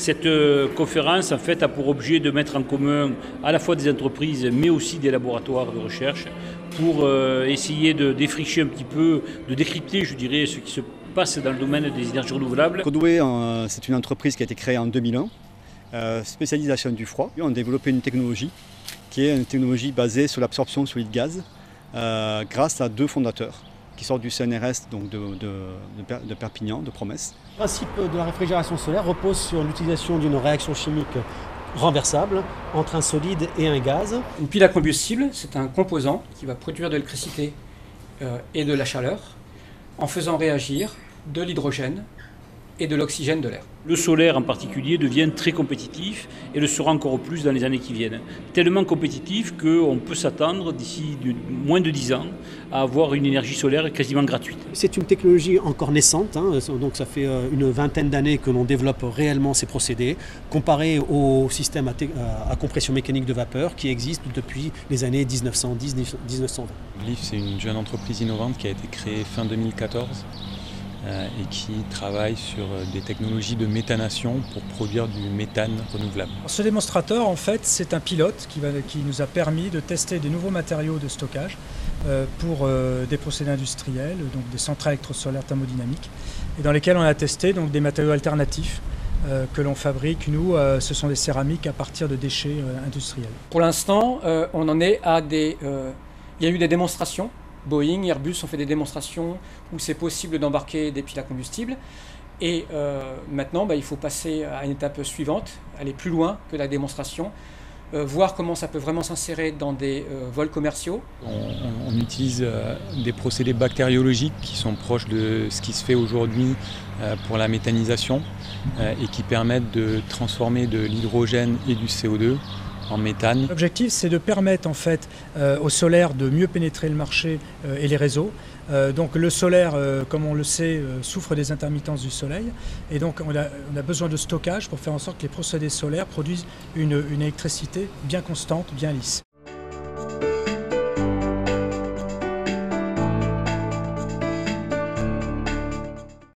Cette conférence en fait, a pour objet de mettre en commun à la fois des entreprises mais aussi des laboratoires de recherche pour essayer de défricher un petit peu, de décrypter je dirais ce qui se passe dans le domaine des énergies renouvelables. Codeway, c'est une entreprise qui a été créée en 2001, spécialisée dans la chaîne du froid. On a développé une technologie qui est une technologie basée sur l'absorption solide gaz grâce à deux fondateurs qui sortent du CNRS donc de Perpignan, de Promesse. Le principe de la réfrigération solaire repose sur l'utilisation d'une réaction chimique renversable entre un solide et un gaz. Une pile à combustible, c'est un composant qui va produire de l'électricité et de la chaleur en faisant réagir de l'hydrogène et de l'oxygène de l'air. Le solaire en particulier devient très compétitif et le sera encore plus dans les années qui viennent. Tellement compétitif qu'on peut s'attendre d'ici moins de 10 ans à avoir une énergie solaire quasiment gratuite. C'est une technologie encore naissante, donc ça fait une vingtaine d'années que l'on développe réellement ces procédés, comparé au système à compression mécanique de vapeur qui existe depuis les années 1910-1920. Glyph, c'est une jeune entreprise innovante qui a été créée fin 2014. Et qui travaille sur des technologies de méthanation pour produire du méthane renouvelable. Ce démonstrateur, en fait, c'est un pilote qui nous a permis de tester des nouveaux matériaux de stockage pour des procédés industriels, donc des centrales électrosolaires thermodynamiques, et dans lesquels on a testé donc, des matériaux alternatifs que l'on fabrique. Nous, ce sont des céramiques à partir de déchets industriels. Pour l'instant, on en est à il y a eu des démonstrations. Boeing, Airbus ont fait des démonstrations où c'est possible d'embarquer des piles à combustible. Et maintenant, il faut passer à une étape suivante, aller plus loin que la démonstration, voir comment ça peut vraiment s'insérer dans des vols commerciaux. On utilise des procédés bactériologiques qui sont proches de ce qui se fait aujourd'hui pour la méthanisation et qui permettent de transformer de l'hydrogène et du CO2 en méthane. L'objectif, c'est de permettre en fait au solaire de mieux pénétrer le marché et les réseaux. Donc le solaire, comme on le sait, souffre des intermittences du soleil, et donc on a besoin de stockage pour faire en sorte que les procédés solaires produisent une électricité bien constante, bien lisse.